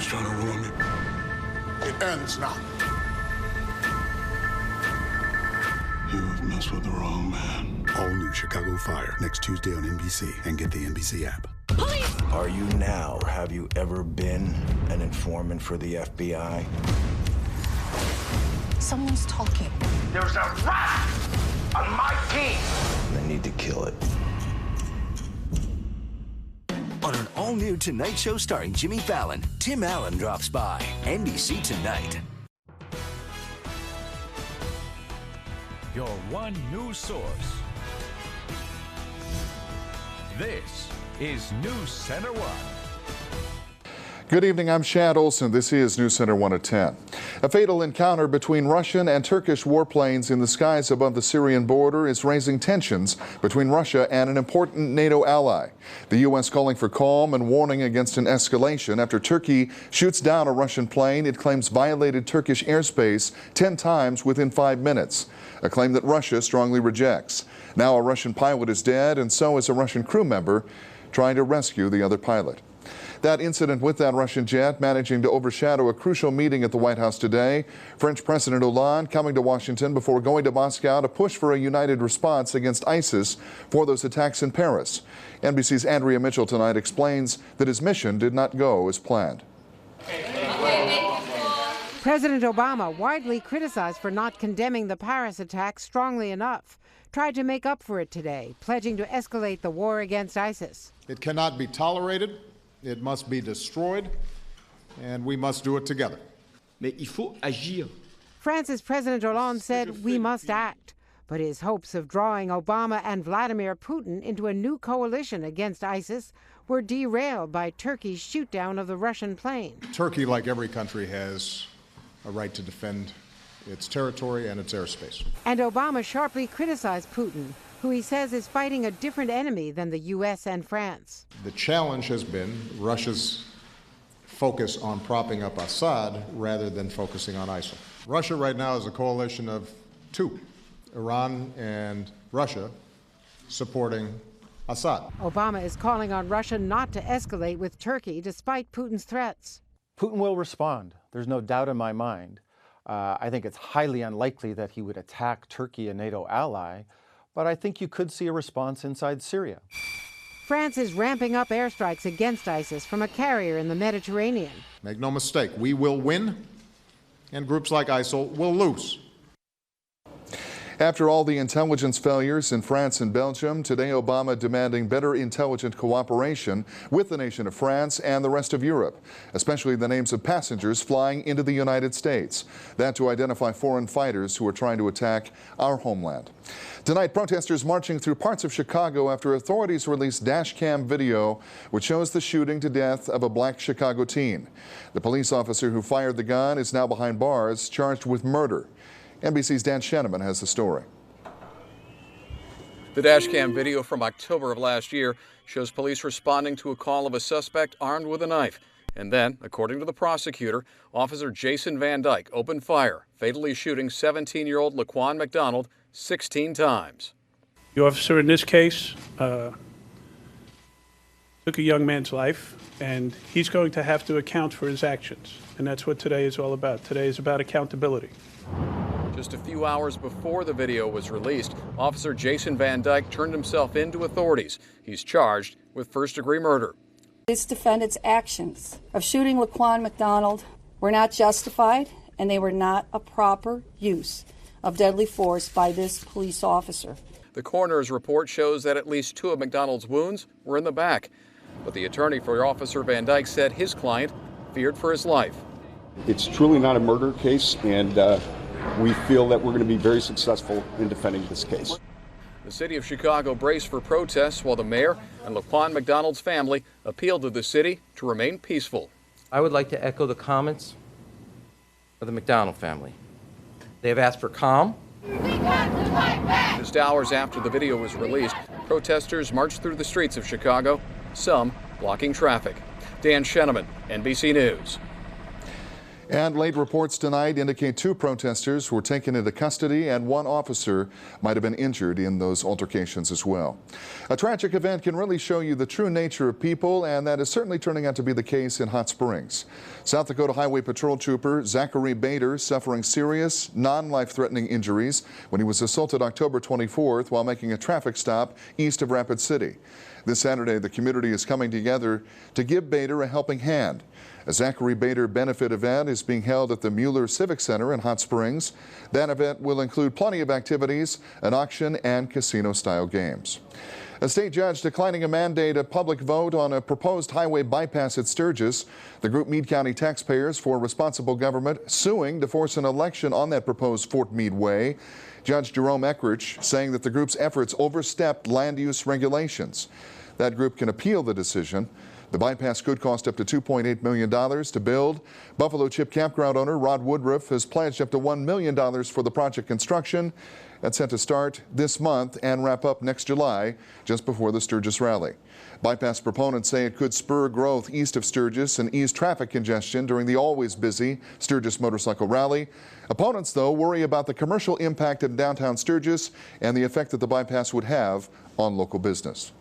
He's trying to ruin me. It ends now. You've messed with the wrong man. All new Chicago Fire next Tuesday on NBC and get the NBC app. Police! Are you now, or have you ever been an informant for the FBI? Someone's talking. There's a rat on my team. They need to kill it. On an all-new Tonight Show starring Jimmy Fallon, Tim Allen drops by. NBC Tonight. Your one news source. This is NewsCenter1. Good evening, I'm Shad Olson. This is NewsCenter1 at 10. A fatal encounter between Russian and Turkish warplanes in the skies above the Syrian border is raising tensions between Russia and an important NATO ally. The U.S. calling for calm and warning against an escalation after Turkey shoots down a Russian plane it claims violated Turkish airspace 10 times within 5 minutes, a claim that Russia strongly rejects. Now a Russian pilot is dead, and so is a Russian crew member trying to rescue the other pilot. That incident with that Russian jet managing to overshadow a crucial meeting at the White House today. French President Hollande coming to Washington before going to Moscow to push for a united response against ISIS for those attacks in Paris. NBC's Andrea Mitchell tonight explains that his mission did not go as planned. President Obama, widely criticized for not condemning the Paris attack strongly enough, tried to make up for it today, pledging to escalate the war against ISIS. It cannot be tolerated. It must be destroyed, and we must do it together. Mais il faut agir. France's President Hollande said we must act, but his hopes of drawing Obama and Vladimir Putin into a new coalition against ISIS were derailed by Turkey's shootdown of the Russian plane. Turkey, like every country, has a right to defend its territory and its airspace. And Obama sharply criticized Putin, who he says is fighting a different enemy than the U.S. and France. The challenge has been Russia's focus on propping up Assad rather than focusing on ISIL. Russia right now is a coalition of two, Iran and Russia, supporting Assad. Obama is calling on Russia not to escalate with Turkey despite Putin's threats. Putin will respond. There's no doubt in my mind. I think it's highly unlikely that he would attack Turkey, a NATO ally, but I think you could see a response inside Syria. France is ramping up airstrikes against ISIS from a carrier in the Mediterranean. Make no mistake, we will win, and groups like ISIL will lose. After all the intelligence failures in France and Belgium, today Obama demanding better intelligent cooperation with the nation of France and the rest of Europe, especially the names of passengers flying into the United States. That to identify foreign fighters who are trying to attack our homeland. Tonight, protesters marching through parts of Chicago after authorities released dash cam video which shows the shooting to death of a black Chicago teen. The police officer who fired the gun is now behind bars, charged with murder. NBC's Dan Sheneman has the story. The dashcam video from October of last year shows police responding to a call of a suspect armed with a knife. And then, according to the prosecutor, Officer Jason Van Dyke opened fire, fatally shooting 17-year-old Laquan McDonald 16 times. The officer in this case took a young man's life, and he's going to have to account for his actions. And that's what today is all about. Today is about accountability. Just a few hours before the video was released, Officer Jason Van Dyke turned himself in to authorities. He's charged with first-degree murder. This defendant's actions of shooting Laquan McDonald were not justified, and they were not a proper use of deadly force by this police officer. The coroner's report shows that at least 2 of McDonald's wounds were in the back. But the attorney for Officer Van Dyke said his client feared for his life. It's truly not a murder case, and we feel that we're going to be very successful in defending this case. The city of Chicago braced for protests while the mayor and Laquan McDonald's family appealed to the city to remain peaceful. I would like to echo the comments of the McDonald family. They have asked for calm. Just hours after the video was released, protesters marched through the streets of Chicago, some blocking traffic. Dan Sheneman, NBC News. And late reports tonight indicate 2 protesters were taken into custody and 1 officer might have been injured in those altercations as well. A tragic event can really show you the true nature of people, and that is certainly turning out to be the case in Hot Springs. South Dakota Highway Patrol Trooper Zachary Bader suffering serious, non-life-threatening injuries when he was assaulted October 24th while making a traffic stop east of Rapid City. This Saturday, the community is coming together to give Bader a helping hand. A Zachary Bader benefit event is being held at the Mueller Civic Center in Hot Springs. That event will include plenty of activities, an auction, and casino-style games. A state judge declining a mandate a public vote on a proposed highway bypass at Sturgis. The group Meade County Taxpayers for Responsible Government suing to force an election on that proposed Fort Meade Way. Judge Jerome Eckrich saying that the group's efforts overstepped land use regulations. That group can appeal the decision. The bypass could cost up to $2.8 million to build. Buffalo Chip campground owner Rod Woodruff has pledged up to $1 million for the project construction. That's set to start this month and wrap up next July, just before the Sturgis rally. Bypass proponents say it could spur growth east of Sturgis and ease traffic congestion during the always busy Sturgis Motorcycle Rally. Opponents, though, worry about the commercial impact of downtown Sturgis and the effect that the bypass would have on local business.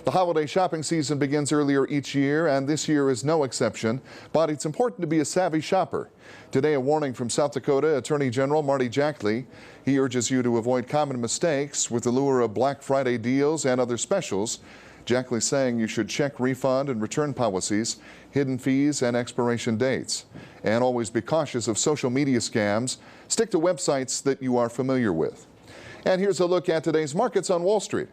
The holiday shopping season begins earlier each year, and this year is no exception. But it's important to be a savvy shopper. Today, a warning from South Dakota Attorney General Marty Jackley. He urges you to avoid common mistakes with the lure of Black Friday deals and other specials. Jackley saying you should check refund and return policies, hidden fees, and expiration dates. And always be cautious of social media scams. Stick to websites that you are familiar with. And here's a look at today's markets on Wall Street.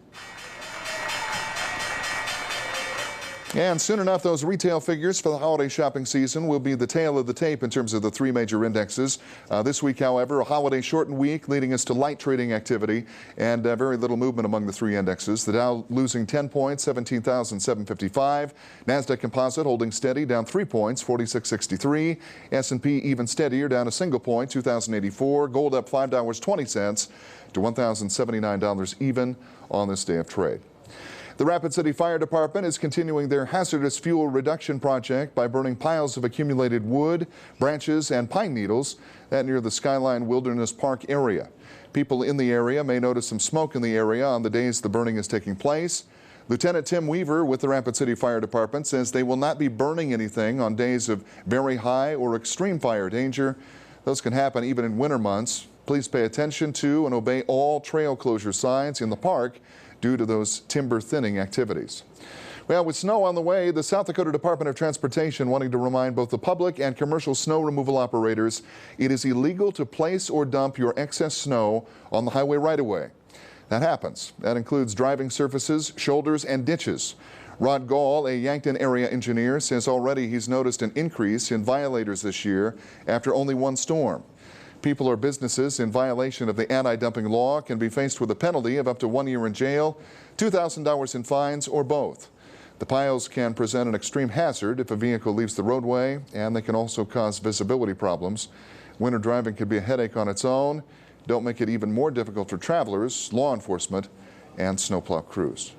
And soon enough, those retail figures for the holiday shopping season will be the tail of the tape in terms of the 3 major indexes. This week, however, a holiday shortened week leading us to light trading activity and very little movement among the 3 indexes. The Dow losing 10 points, 17,755. NASDAQ Composite holding steady, down 3 points, 4663. S&P even steadier, down a single point, 2,084. Gold up $5.20 to $1,079 even on this day of trade. The Rapid City Fire Department is continuing their hazardous fuel reduction project by burning piles of accumulated wood, branches, and pine needles near the Skyline Wilderness Park area. People in the area may notice some smoke in the area on the days the burning is taking place. Lieutenant Tim Weaver with the Rapid City Fire Department says they will not be burning anything on days of very high or extreme fire danger. Those can happen even in winter months. Please pay attention to and obey all trail closure signs in the park due to those timber thinning activities. Well, with snow on the way, the South Dakota Department of Transportation wanting to remind both the public and commercial snow removal operators it is illegal to place or dump your excess snow on the highway right-of-way. That happens. That includes driving surfaces, shoulders, and ditches. Rod Gall, a Yankton area engineer, says already he's noticed an increase in violators this year after only 1 storm. People or businesses in violation of the anti-dumping law can be faced with a penalty of up to 1 year in jail, $2,000 in fines, or both. The piles can present an extreme hazard if a vehicle leaves the roadway, and they can also cause visibility problems. Winter driving can be a headache on its own. Don't make it even more difficult for travelers, law enforcement, and snowplow crews.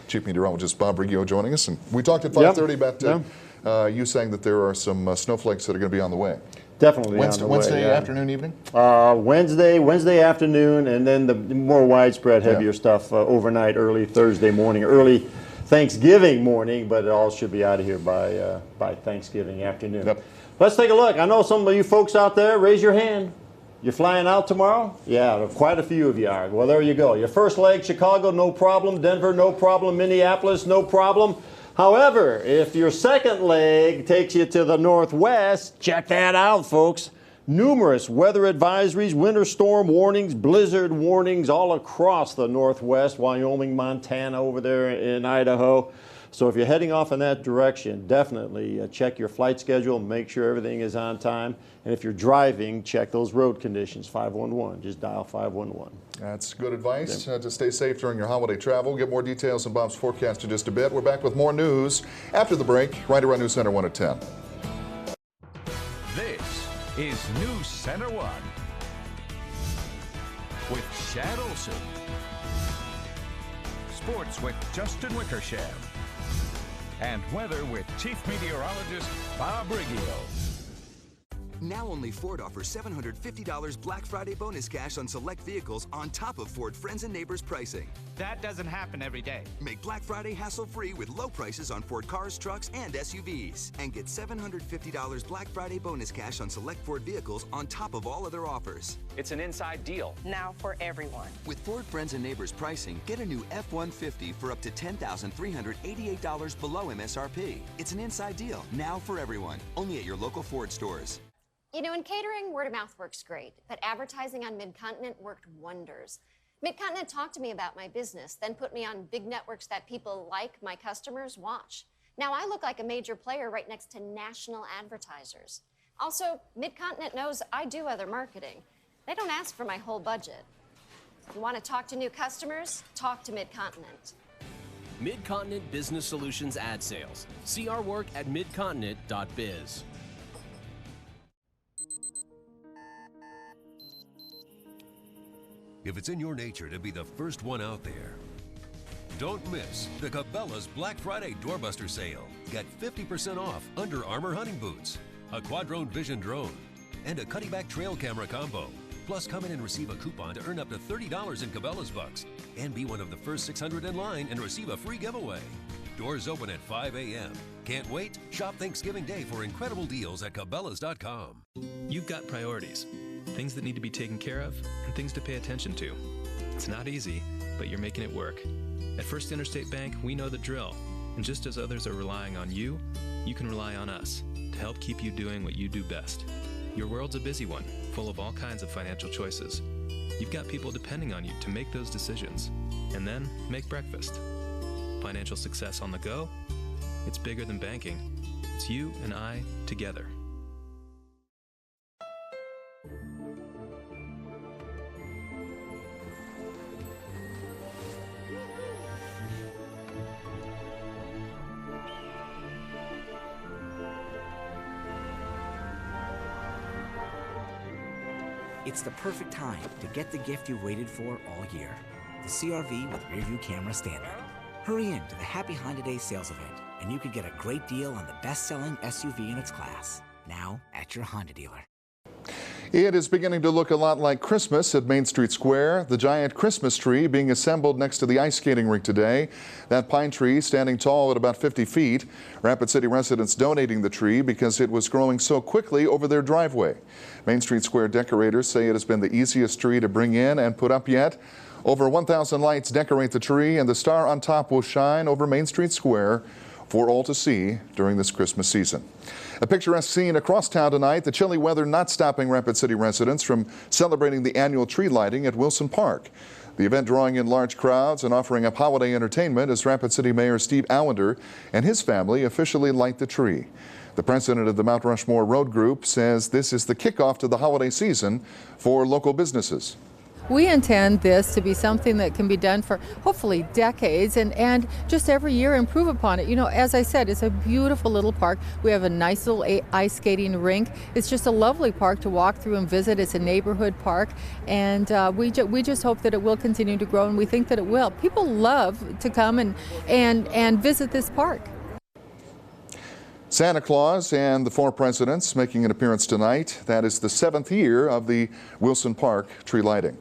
Chief Meteorologist Bob Riggio joining us, and we talked at 5:30 about you saying that there are some snowflakes that are going to be on the way. Definitely Wednesday afternoon, evening? Wednesday afternoon, and then the more widespread, heavier stuff overnight, early Thursday morning, early Thanksgiving morning, but it all should be out of here by Thanksgiving afternoon. Yep. Let's take a look. I know some of you folks out there, raise your hand. You're flying out tomorrow? Yeah, quite a few of you are. Well, there you go. Your first leg, Chicago, no problem. Denver, no problem. Minneapolis, no problem. However, if your second leg takes you to the northwest, check that out, folks. Numerous weather advisories, winter storm warnings, blizzard warnings all across the northwest, Wyoming, Montana, over there in Idaho. So if you're heading off in that direction, definitely check your flight schedule, make sure everything is on time. And if you're driving, check those road conditions, 511. Just dial 511. That's good advice to stay safe during your holiday travel. Get more details on Bob's forecast in just a bit. We're back with more news after the break, right around NewsCenter1 at 10. This is NewsCenter1 with Shad Olson. Sports with Justin Wickersham. And weather with Chief Meteorologist Bob Riggio. Now only Ford offers $750 Black Friday bonus cash on select vehicles on top of Ford Friends and Neighbors pricing. That doesn't happen every day. Make Black Friday hassle-free with low prices on Ford cars, trucks, and SUVs. And get $750 Black Friday bonus cash on select Ford vehicles on top of all other offers. It's an inside deal. Now for everyone. With Ford Friends and Neighbors pricing, get a new F-150 for up to $10,388 below MSRP. It's an inside deal, now for everyone. Only at your local Ford stores. You know, in catering, word of mouth works great, but advertising on Mid-Continent worked wonders. Mid-Continent talked to me about my business, then put me on big networks that people like my customers watch. Now I look like a major player right next to national advertisers. Also, Mid-Continent knows I do other marketing. They don't ask for my whole budget. If you want to talk to new customers, talk to Mid-Continent. Mid-Continent Business Solutions Ad Sales. See our work at midcontinent.biz. If it's in your nature to be the first one out there, don't miss the Cabela's Black Friday Doorbuster Sale. Get 50% off Under Armour hunting boots, a Quadrone Vision drone, and a Cuddy-Back trail camera combo. Plus, come in and receive a coupon to earn up to $30 in Cabela's bucks and be one of the first 600 in line and receive a free giveaway. Doors open at 5 a.m. Can't wait? Shop Thanksgiving Day for incredible deals at Cabela's.com. You've got priorities, things that need to be taken care of and things to pay attention to. It's not easy, but you're making it work. At First Interstate Bank, we know the drill. And just as others are relying on you, you can rely on us to help keep you doing what you do best. Your world's a busy one, full of all kinds of financial choices. You've got people depending on you to make those decisions, and then make breakfast. Financial success on the go? It's bigger than banking. It's you and I together. It's the perfect time to get the gift you've waited for all year. The CR-V with rear-view camera standard. Hurry in to the Happy Honda Day sales event, and you could get a great deal on the best-selling SUV in its class. Now at your Honda dealer. It is beginning to look a lot like Christmas at Main Street Square. The giant Christmas tree being assembled next to the ice skating rink today. That pine tree standing tall at about 50 feet. Rapid City residents donating the tree because it was growing so quickly over their driveway. Main Street Square decorators say it has been the easiest tree to bring in and put up yet. Over 1,000 lights decorate the tree, and the star on top will shine over Main Street Square for all to see during this Christmas season. A picturesque scene across town tonight, the chilly weather not stopping Rapid City residents from celebrating the annual tree lighting at Wilson Park. The event drawing in large crowds and offering up holiday entertainment as Rapid City Mayor Steve Allender and his family officially light the tree. The president of the Mount Rushmore Road Group says this is the kickoff to the holiday season for local businesses. We intend this to be something that can be done for hopefully decades and just every year improve upon it. You know, as I said, it's a beautiful little park. We have a nice little ice skating rink. It's just a lovely park to walk through and visit. It's a neighborhood park, and we just hope that it will continue to grow, and we think that it will. People love to come and visit this park. Santa Claus and the four presidents making an appearance tonight. That is the 7th year of the Wilson Park tree lighting.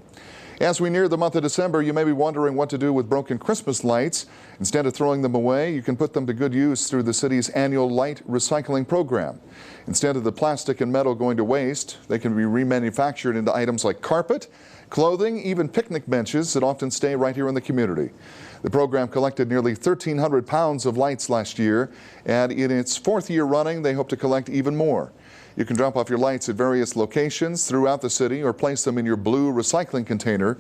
As we near the month of December, you may be wondering what to do with broken Christmas lights. Instead of throwing them away, you can put them to good use through the city's annual light recycling program. Instead of the plastic and metal going to waste, they can be remanufactured into items like carpet, clothing, even picnic benches that often stay right here in the community. The program collected nearly 1,300 pounds of lights last year, and in its 4th year running, they hope to collect even more. You can drop off your lights at various locations throughout the city or place them in your blue recycling container.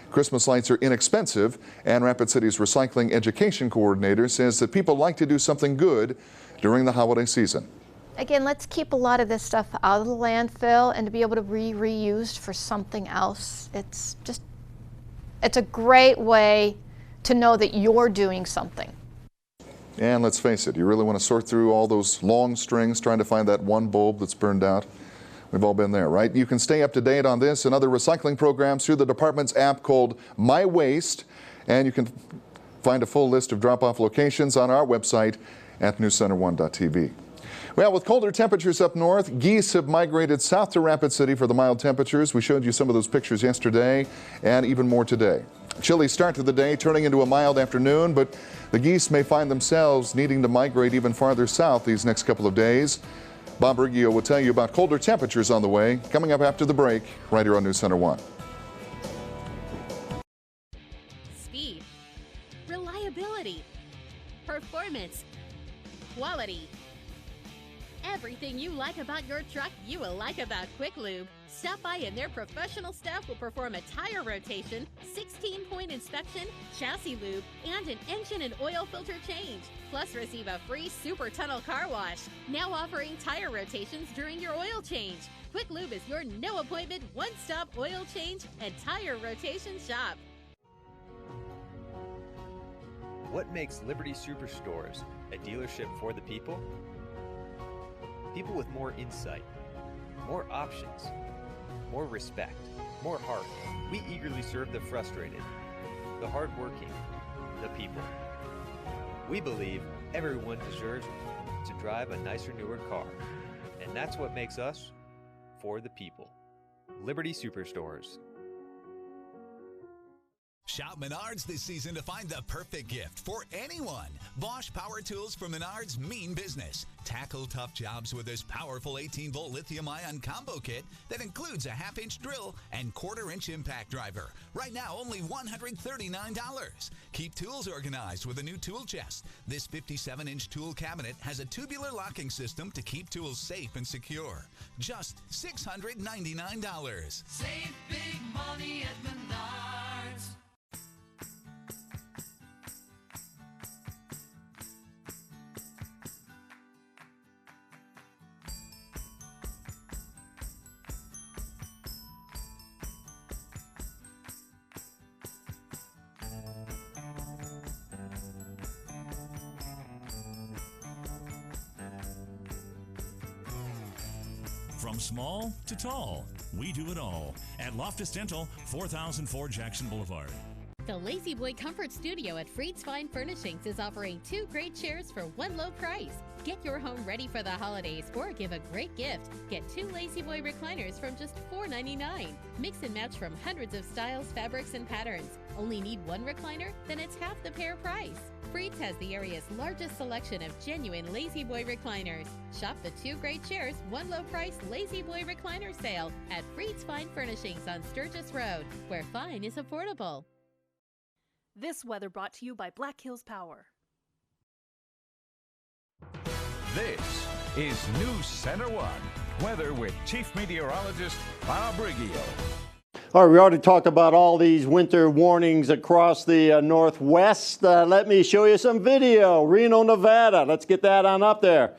Christmas lights are inexpensive, and Rapid City's recycling education coordinator says that people like to do something good during the holiday season. Again, let's keep a lot of this stuff out of the landfill and to be able to be reused for something else. It's a great way to know that you're doing something. And let's face it, you really want to sort through all those long strings trying to find that one bulb that's burned out. We've all been there, right? You can stay up to date on this and other recycling programs through the department's app called My Waste, and you can find a full list of drop-off locations on our website at newscenter1.tv. Well, with colder temperatures up north, geese have migrated south to Rapid City for the mild temperatures. We showed you some of those pictures yesterday and even more today. Chilly start to the day, turning into a mild afternoon, but the geese may find themselves needing to migrate even farther south these next couple of days. Bob Riggio will tell you about colder temperatures on the way, coming up after the break, right here on News Center 1. Speed, reliability, performance, quality. Everything you like about your truck, you will like about Quick Lube. Stop by and their professional staff will perform a tire rotation, 16-point inspection, chassis lube, and an engine and oil filter change. Plus receive a free Super Tunnel car wash. Now offering tire rotations during your oil change. Quick Lube is your no-appointment, one-stop oil change and tire rotation shop. What makes Liberty Superstores a dealership for the people? People with more insight, more options, more respect, more heart. We eagerly serve the frustrated, the hardworking, the people. We believe everyone deserves to drive a nicer, newer car, and that's what makes us for the people. Liberty Superstores. Shop Menards this season to find the perfect gift for anyone. Bosch Power Tools from Menards mean business. Tackle tough jobs with this powerful 18-volt lithium-ion combo kit that includes a half-inch drill and quarter-inch impact driver. Right now, only $139. Keep tools organized with a new tool chest. This 57-inch tool cabinet has a tubular locking system to keep tools safe and secure. Just $699. Save big money at Menards. From small to tall, we do it all at Loftus Dental, 4004 Jackson Boulevard. The Lazy Boy Comfort Studio at Freed's Fine Furnishings is offering 2 great chairs for one low price. Get your home ready for the holidays or give a great gift. Get 2 Lazy Boy recliners from just $4.99. Mix and match from hundreds of styles, fabrics, and patterns. Only need 1 recliner? Then it's half the pair price. Freed's has the area's largest selection of genuine Lazy Boy recliners. Shop the 2 great chairs, one low price Lazy Boy recliner sale at Freed's Fine Furnishings on Sturgis Road, where fine is affordable. This weather brought to you by Black Hills Power. This is News Center 1. Weather with Chief Meteorologist Bob Riggio. All right, we already talked about all these winter warnings across the Northwest. Let me show you some video. Reno, Nevada. Let's get that on up there.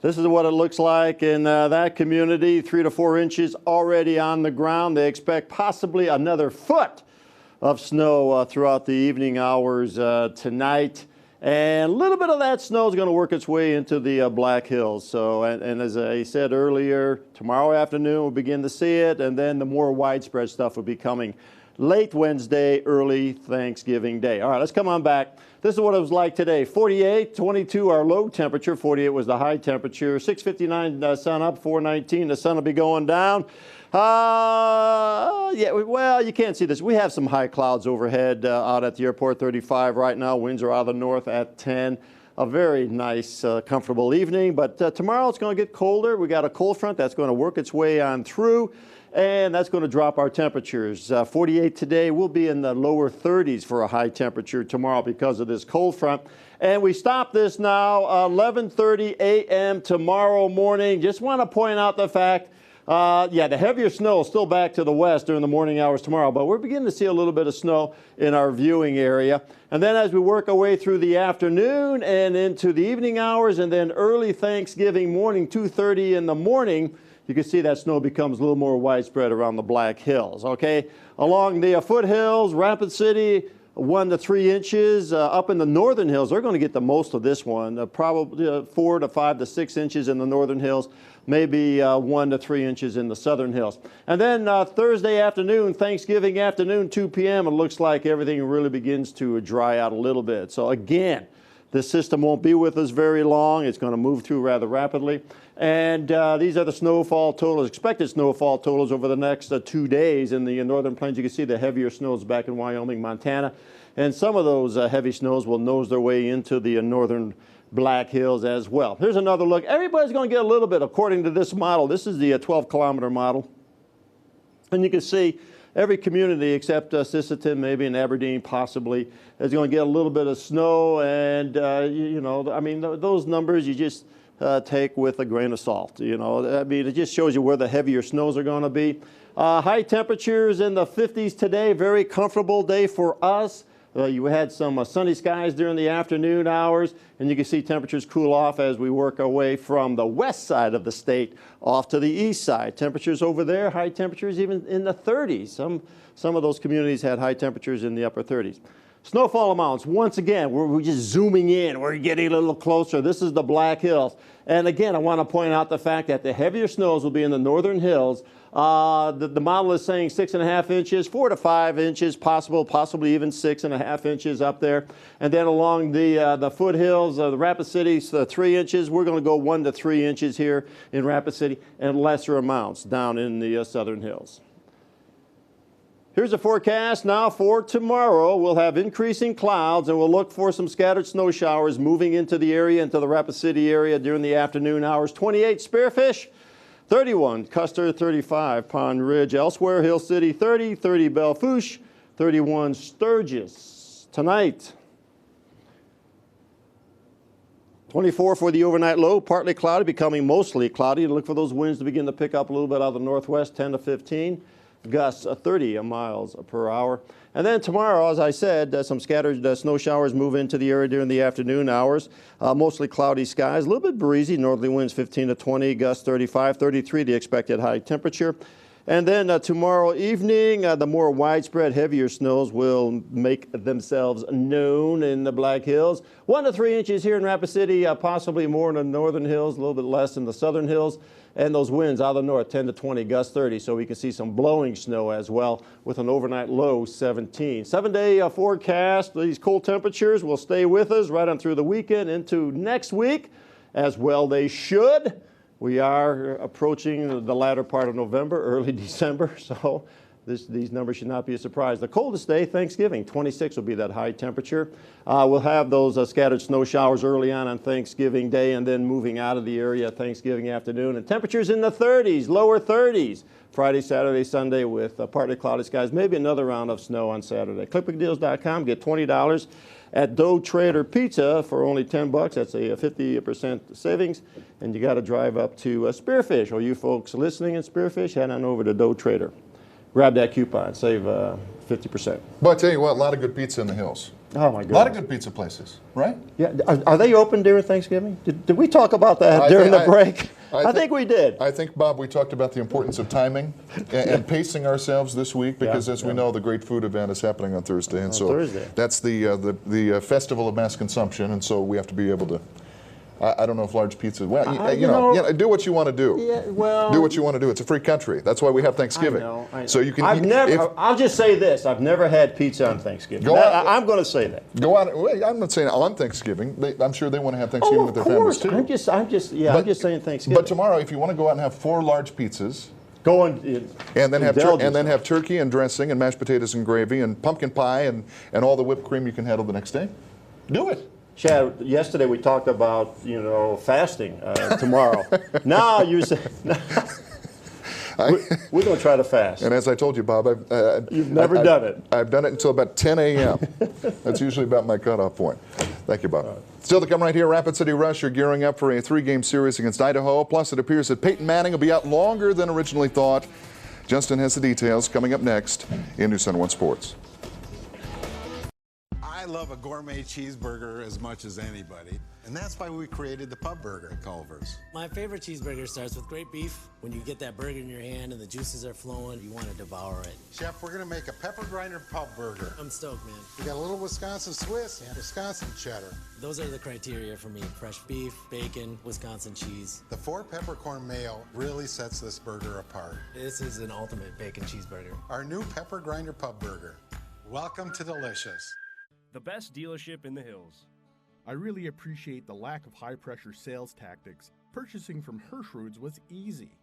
This is what it looks like in that community. 3 to 4 inches already on the ground. They expect possibly another foot of snow throughout the evening hours tonight. And a little bit of that snow is going to work its way into the Black Hills. So, and as I said earlier, tomorrow afternoon we'll begin to see it, and then the more widespread stuff will be coming late Wednesday, early Thanksgiving Day. All right, let's come on back. This is what it was like today. 48, 22 our low temperature, 48 was the high temperature, 6:59 sun up, 4:19 the sun will be going down. Yeah, well, you can't see this. We have some high clouds overhead out at the airport, 35 right now. Winds are out of the north at 10. A very nice, comfortable evening. But tomorrow it's going to get colder. We got a cold front that's going to work its way on through, and that's going to drop our temperatures. 48 today. We'll be in the lower 30s for a high temperature tomorrow because of this cold front. And we stop this now, 11:30 a.m. tomorrow morning. Just want to point out the fact yeah, the heavier snow is still back to the west during the morning hours tomorrow, but we're beginning to see a little bit of snow in our viewing area. And then as we work our way through the afternoon and into the evening hours and then early Thanksgiving morning, 2:30 in the morning, you can see that snow becomes a little more widespread around the Black Hills, okay? Along the foothills, Rapid City, 1 to 3 inches. Up in the northern hills, they're going to get the most of this one, probably 4 to 5 to 6 inches in the northern hills, maybe 1 to 3 inches in the southern hills. And then Thursday afternoon, Thanksgiving afternoon, 2 p.m., it looks like everything really begins to dry out a little bit. So again, This system won't be with us very long. It's going to move through rather rapidly. And these are the snowfall totals, expected snowfall totals over the next 2 days in the northern plains. You can see the heavier snows back in Wyoming, Montana. And some of those heavy snows will nose their way into the northern Black Hills as well. Here's another look. Everybody's going to get a little bit according to this model. This is the 12-kilometer model. And you can see every community except Sisseton, maybe in Aberdeen possibly, is going to get a little bit of snow. And, you know, I mean, those numbers you just take with a grain of salt. You know, I mean, it just shows you where the heavier snows are going to be. High temperatures in the 50s today. Very comfortable day for us. You had some sunny skies during the afternoon hours, and you can see temperatures cool off as we work our way from the west side of the state off to the east side. Temperatures over there, high temperatures even in the 30s. Some of those communities had high temperatures in the upper 30s. Snowfall amounts, once again, we're just zooming in. We're getting a little closer. This is the Black Hills. And again, I want to point out the fact that the heavier snows will be in the northern hills. The model is saying 6.5 inches, 4 to 5 inches, possibly even 6.5 inches up there. And then along the foothills, the Rapid City, 3 inches. We're going to go 1 to 3 inches here in Rapid City, and lesser amounts down in the southern hills. Here's the forecast now for tomorrow. We'll have increasing clouds, and we'll look for some scattered snow showers moving into the area, into the Rapid City area during the afternoon hours. 28 Spearfish, 31 Custer, 35 Pond Ridge. Elsewhere, Hill City 30, 30 Belle Fourche, 31 Sturgis. Tonight, 24 for the overnight low, partly cloudy, becoming mostly cloudy. Look for those winds to begin to pick up a little bit out of the northwest, 10 to 15. Gusts 30 miles per hour. And then tomorrow, as I said, some scattered snow showers move into the area during the afternoon hours. Mostly cloudy skies, a little bit breezy, northerly winds 15 to 20, gusts 35, 33 the expected high temperature. And then tomorrow evening, the more widespread, heavier snows will make themselves known in the Black Hills. 1 to 3 inches here in Rapid City, possibly more in the northern hills, a little bit less in the southern hills. And those winds out of the north, 10 to 20, gusts 30, so we can see some blowing snow as well with an overnight low 17. 7-day forecast. These cold temperatures will stay with us right on through the weekend into next week, as well they should. We are approaching the latter part of November, early December, so these numbers should not be a surprise. The coldest day, Thanksgiving, 26 will be that high temperature. We'll have those scattered snow showers early on Thanksgiving Day and then moving out of the area Thanksgiving afternoon. And temperatures in the 30s, lower 30s, Friday, Saturday, Sunday with partly cloudy skies, maybe another round of snow on Saturday. ClickBigDeals.com, get $20 at Dough Trader Pizza for only $10. That's a 50% savings. And you got to drive up to Spearfish. Or you folks listening in Spearfish, head on over to Dough Trader. Grab that coupon, save 50%. But I tell you what, a lot of good pizza in the hills. Oh my God! A lot of good pizza places, right? Yeah. Are they open during Thanksgiving? Did we talk about that during the break? I think we did. I think, Bob, we talked about the importance of timing and pacing ourselves this week because, as we know, the great food event is happening on Thursday, and so that's the festival of mass consumption, and so we have to be able to. I don't know if large pizza. Well, you know, do what you want to do. Yeah, well, do what you want to do. It's a free country. That's why we have Thanksgiving. I know. So you can. I'll just say this: I've never had pizza on Thanksgiving. I'm going to say that. Go on. Well, I'm not saying on Thanksgiving. I'm sure they want to have Thanksgiving with their families too. I'm just saying Thanksgiving. But tomorrow, if you want to go out and have 4 large pizzas. And then have turkey and dressing and mashed potatoes and gravy and pumpkin pie and all the whipped cream you can handle the next day. Do it. Chad, yesterday we talked about, fasting tomorrow. Now you say we're going to try to fast. And as I told you, Bob, you've never done it. I've done it until about 10 a.m. That's usually about my cutoff point. Thank you, Bob. Still to come right here, Rapid City Rush are gearing up for a 3-game series against Idaho. Plus, it appears that Peyton Manning will be out longer than originally thought. Justin has the details coming up next in NewsCenter1 Sports. I love a gourmet cheeseburger as much as anybody, and that's why we created the Pub Burger at Culver's. My favorite cheeseburger starts with great beef. When you get that burger in your hand and the juices are flowing, you want to devour it. Chef, we're going to make a pepper grinder Pub Burger. I'm stoked, man. We got a little Wisconsin Swiss and Wisconsin cheddar. Those are the criteria for me. Fresh beef, bacon, Wisconsin cheese. The 4 peppercorn mayo really sets this burger apart. This is an ultimate bacon cheeseburger. Our new pepper grinder Pub Burger. Welcome to Delicious. The best dealership in the hills. I really appreciate the lack of high-pressure sales tactics. Purchasing from Hirschroods was easy.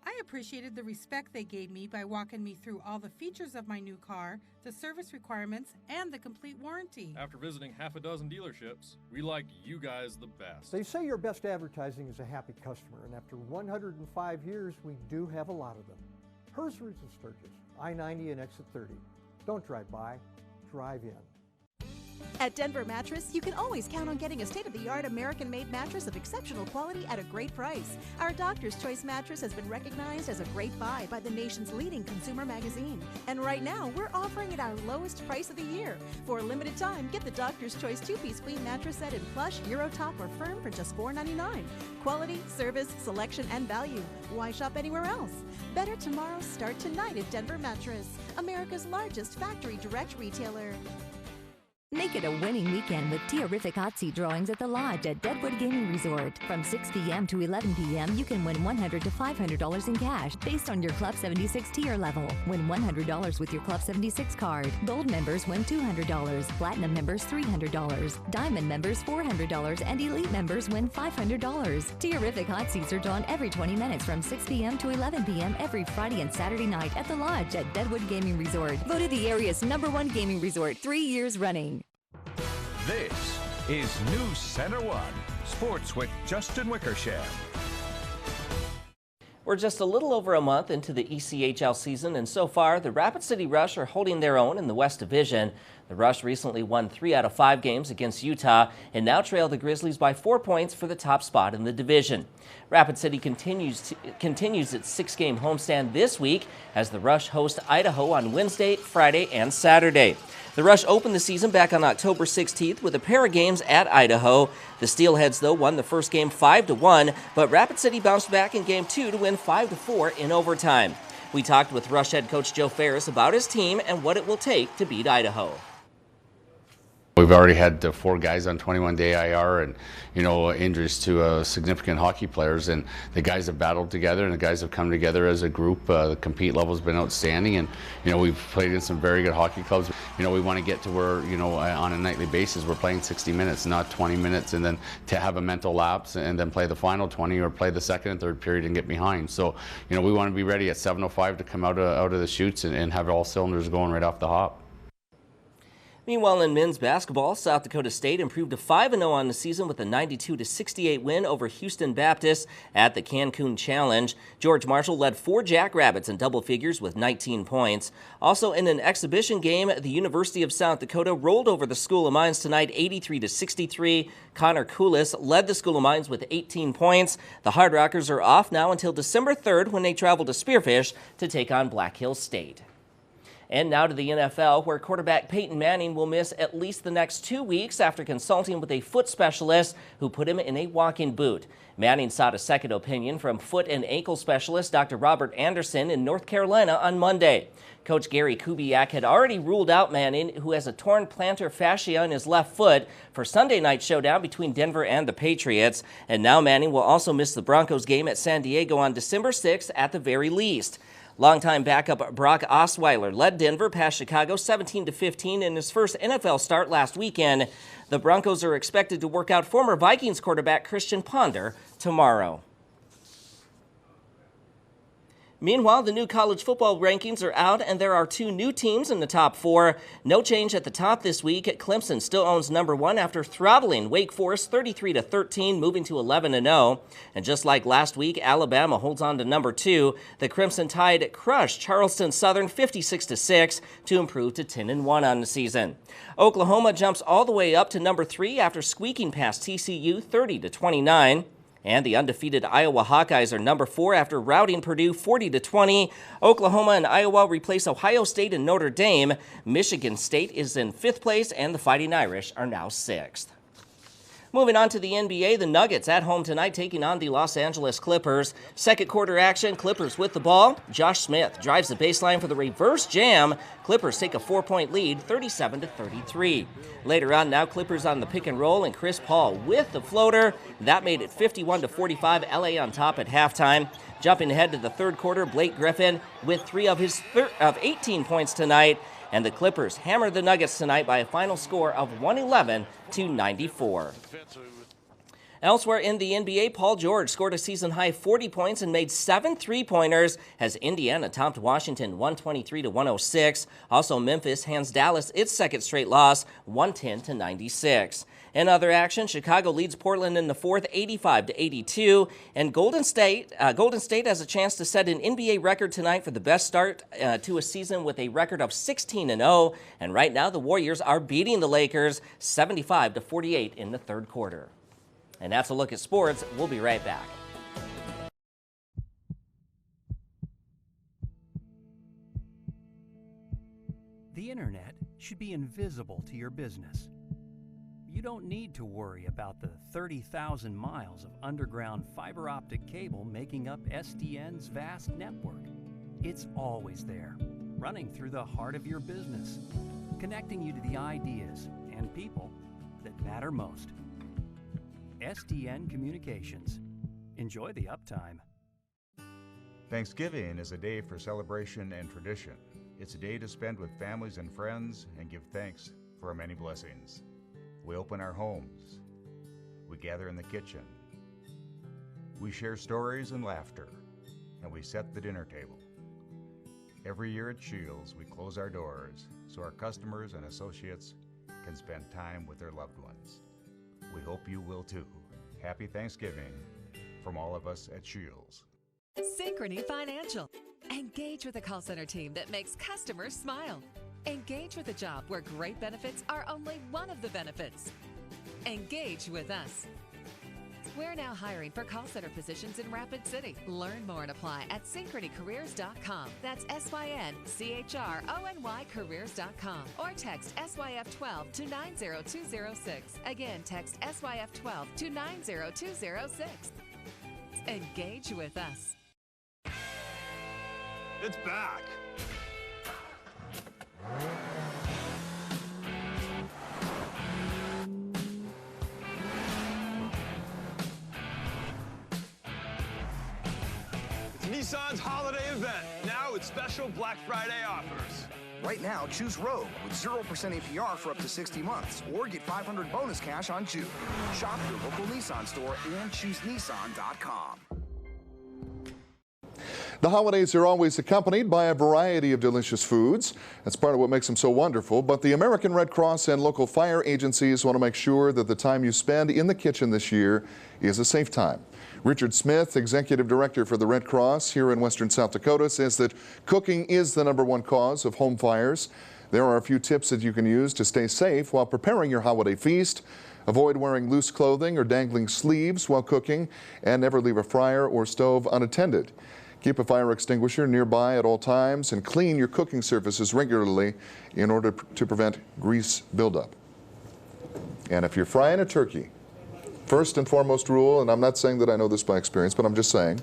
I appreciated the respect they gave me by walking me through all the features of my new car, the service requirements, and the complete warranty. After visiting half a dozen dealerships, we like you guys the best. They say your best advertising is a happy customer, and after 105 years, we do have a lot of them. Hirschroods in Sturgis, I-90 and exit 30. Don't drive by, drive in. At Denver Mattress, you can always count on getting a state-of-the-art American-made mattress of exceptional quality at a great price. Our Doctor's Choice mattress has been recognized as a great buy by the nation's leading consumer magazine. And right now, we're offering it our lowest price of the year. For a limited time, get the Doctor's Choice 2-piece queen mattress set in plush, Eurotop, or firm for just $4.99. Quality, service, selection, and value. Why shop anywhere else? Better tomorrows start tonight at Denver Mattress, America's largest factory direct retailer. Make it a winning weekend with terrific hot seat drawings at the Lodge at Deadwood Gaming Resort. From 6 p.m. to 11 p.m., you can win $100 to $500 in cash based on your Club 76 tier level. Win $100 with your Club 76 card. Gold members win $200. Platinum members $300. Diamond members $400. And Elite members win $500. Terrific hot seats are drawn every 20 minutes from 6 p.m. to 11 p.m. every Friday and Saturday night at the Lodge at Deadwood Gaming Resort. Voted the area's #1 gaming resort 3 years running. This is NewsCenter1 Sports with Justin Wickersham. We're just a little over a month into the ECHL season, and so far, the Rapid City Rush are holding their own in the West Division. The Rush recently won 3 out of 5 games against Utah and now trail the Grizzlies by 4 points for the top spot in the division. Rapid City continues its 6-game homestand this week as the Rush host Idaho on Wednesday, Friday, and Saturday. The Rush opened the season back on October 16th with a pair of games at Idaho. The Steelheads, though, won the first game 5-1, but Rapid City bounced back in Game 2 to win 5-4 in overtime. We talked with Rush head coach Joe Ferris about his team and what it will take to beat Idaho. We've already had 4 guys on 21-day IR and, injuries to significant hockey players. And the guys have battled together and the guys have come together as a group. The compete level has been outstanding. And, we've played in some very good hockey clubs. We want to get to where, on a nightly basis, we're playing 60 minutes, not 20 minutes, and then to have a mental lapse and then play the final 20 or play the second and third period and get behind. So, we want to be ready at 7:05 to come out of the chutes and have all cylinders going right off the hop. Meanwhile, in men's basketball, South Dakota State improved to 5-0 on the season with a 92-68 win over Houston Baptist at the Cancun Challenge. George Marshall led 4 Jackrabbits in double figures with 19 points. Also in an exhibition game, the University of South Dakota rolled over the School of Mines tonight 83-63. Connor Koulis led the School of Mines with 18 points. The Hard Rockers are off now until December 3rd when they travel to Spearfish to take on Black Hills State. And now to the NFL, where quarterback Peyton Manning will miss at least the next 2 weeks after consulting with a foot specialist who put him in a walking boot. Manning sought a second opinion from foot and ankle specialist Dr. Robert Anderson in North Carolina on Monday. Coach Gary Kubiak had already ruled out Manning, who has a torn plantar fascia in his left foot, for Sunday night showdown between Denver and the Patriots. And now Manning will also miss the Broncos game at San Diego on December 6th at the very least. Longtime backup Brock Osweiler led Denver past Chicago 17-15 in his first NFL start last weekend. The Broncos are expected to work out former Vikings quarterback Christian Ponder tomorrow. Meanwhile, the new college football rankings are out, and there are 2 new teams in the top 4. No change at the top this week. Clemson still owns #1 after throttling Wake Forest 33-13, moving to 11-0. And just like last week, Alabama holds on to #2. The Crimson Tide crushed Charleston Southern 56-6 to improve to 10-1 on the season. Oklahoma jumps all the way up to #3 after squeaking past TCU 30-29. And the undefeated Iowa Hawkeyes are #4 after routing Purdue 40-20. Oklahoma and Iowa replace Ohio State and Notre Dame. Michigan State is in 5th place, and the Fighting Irish are now 6th. Moving on to the NBA, the Nuggets at home tonight taking on the Los Angeles Clippers. Second quarter action, Clippers with the ball. Josh Smith drives the baseline for the reverse jam. Clippers take a 4-point lead, 37-33. Later on, now Clippers on the pick and roll, and Chris Paul with the floater. That made it 51-45, LA on top at halftime. Jumping ahead to the third quarter, Blake Griffin with 3 of his 18 points tonight. And the Clippers hammered the Nuggets tonight by a final score of 111-94. Elsewhere in the NBA, Paul George scored a season-high 40 points and made 7 three-pointers as Indiana topped Washington 123-106. Also, Memphis hands Dallas its second straight loss, 110-96. In other action, Chicago leads Portland in the fourth, 85-82. And Golden State has a chance to set an NBA record tonight for the best start to a season with a record of 16-0. And right now, the Warriors are beating the Lakers 75-48 in the third quarter. And that's a look at sports. We'll be right back. The internet should be invisible to your business. You don't need to worry about the 30,000 miles of underground fiber optic cable making up SDN's vast network. It's always there, running through the heart of your business, connecting you to the ideas and people that matter most. SDN Communications. Enjoy the uptime. Thanksgiving is a day for celebration and tradition. It's a day to spend with families and friends and give thanks for our many blessings. We open our homes. We gather in the kitchen. We share stories and laughter, and we set the dinner table. Every year at Shields, we close our doors so our customers and associates can spend time with their loved ones. We hope you will too. Happy Thanksgiving from all of us at Shields. Synchrony Financial. Engage with a call center team that makes customers smile. Engage with a job where great benefits are only one of the benefits. Engage with us. We're now hiring for call center positions in Rapid City. Learn more and apply at synchronycareers.com. That's SYNCHRONY careers.com. Or text SYF12 to 90206. Again, text SYF12 to 90206. Engage with us. It's back. Nissan's holiday event, now with special Black Friday offers. Right now, choose Rogue with 0% APR for up to 60 months, or get $500 bonus cash on June. Shop your local Nissan store and choose Nissan.com. The holidays are always accompanied by a variety of delicious foods. That's part of what makes them so wonderful. But the American Red Cross and local fire agencies want to make sure that the time you spend in the kitchen this year is a safe time. Richard Smith, Executive Director for the Red Cross here in western South Dakota, says that cooking is the #1 cause of home fires. There are a few tips that you can use to stay safe while preparing your holiday feast. Avoid wearing loose clothing or dangling sleeves while cooking, and never leave a fryer or stove unattended. Keep a fire extinguisher nearby at all times and clean your cooking surfaces regularly in order to prevent grease buildup. And if you're frying a turkey, first and foremost rule, and I'm not saying that I know this by experience, but I'm just saying,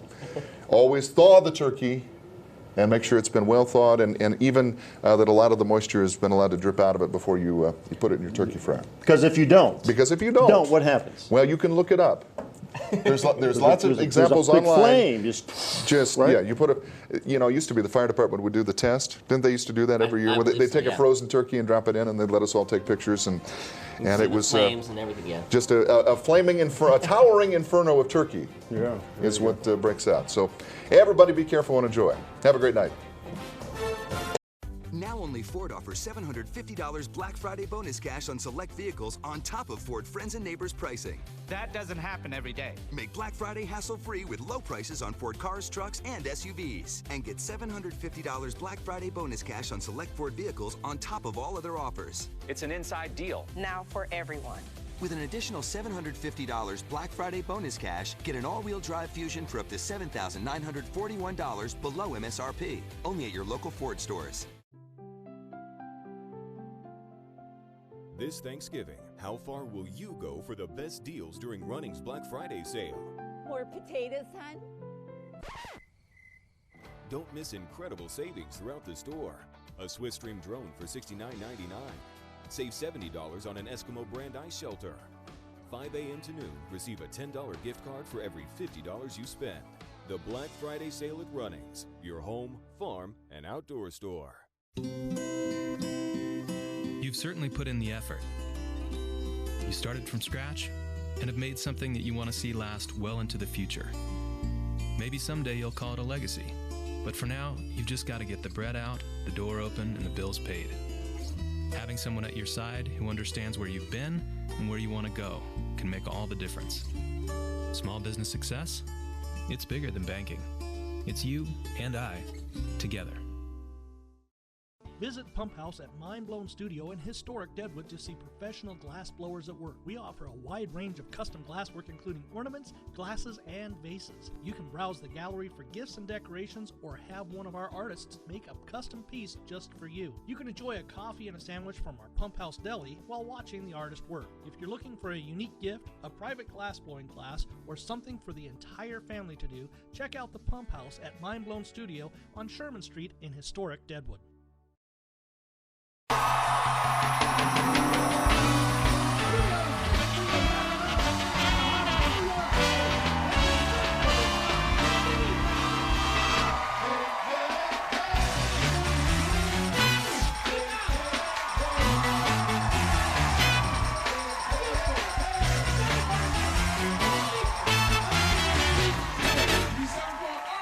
always thaw the turkey and make sure it's been well thawed, and even that a lot of the moisture has been allowed to drip out of it before you put it in your turkey fryer. Because if you don't, what happens? Well, you can look it up. There's lots of examples there's a big online. Flame, just right? Yeah, you put a, it used to be the fire department would do the test. Didn't they used to do that every year? Where they'd take a frozen turkey and drop it in, and they'd let us all take pictures, and it was flames and everything. Yeah, just a flaming a towering inferno of turkey. Yeah, is what breaks out. So everybody, be careful and enjoy. Have a great night. Now only Ford offers $750 Black Friday bonus cash on select vehicles on top of Ford Friends and Neighbors pricing. That doesn't happen every day. Make Black Friday hassle-free with low prices on Ford cars, trucks, and SUVs. And get $750 Black Friday bonus cash on select Ford vehicles on top of all other offers. It's an inside deal. Now for everyone. With an additional $750 Black Friday bonus cash, get an all-wheel drive Fusion for up to $7,941 below MSRP. Only at your local Ford stores. This Thanksgiving, how far will you go for the best deals during Running's Black Friday sale? More potatoes, hon? Don't miss incredible savings throughout the store. A Swiss Stream drone for $69.99. Save $70 on an Eskimo brand ice shelter. 5 a.m. to noon, receive a $10 gift card for every $50 you spend. The Black Friday sale at Running's, your home, farm, and outdoor store. You've certainly put in the effort. You started from scratch and have made something that you want to see last well into the future. Maybe someday you'll call it a legacy, but for now, you've just got to get the bread out, the door open, and the bills paid. Having someone at your side who understands where you've been and where you want to go can make all the difference. Small business success? It's bigger than banking. It's you and I together. Visit Pump House at Mind Blown Studio in historic Deadwood to see professional glass blowers at work. We offer a wide range of custom glasswork, including ornaments, glasses, and vases. You can browse the gallery for gifts and decorations or have one of our artists make a custom piece just for you. You can enjoy a coffee and a sandwich from our Pump House deli while watching the artist work. If you're looking for a unique gift, a private glass blowing class, or something for the entire family to do, check out the Pump House at Mind Blown Studio on Sherman Street in historic Deadwood.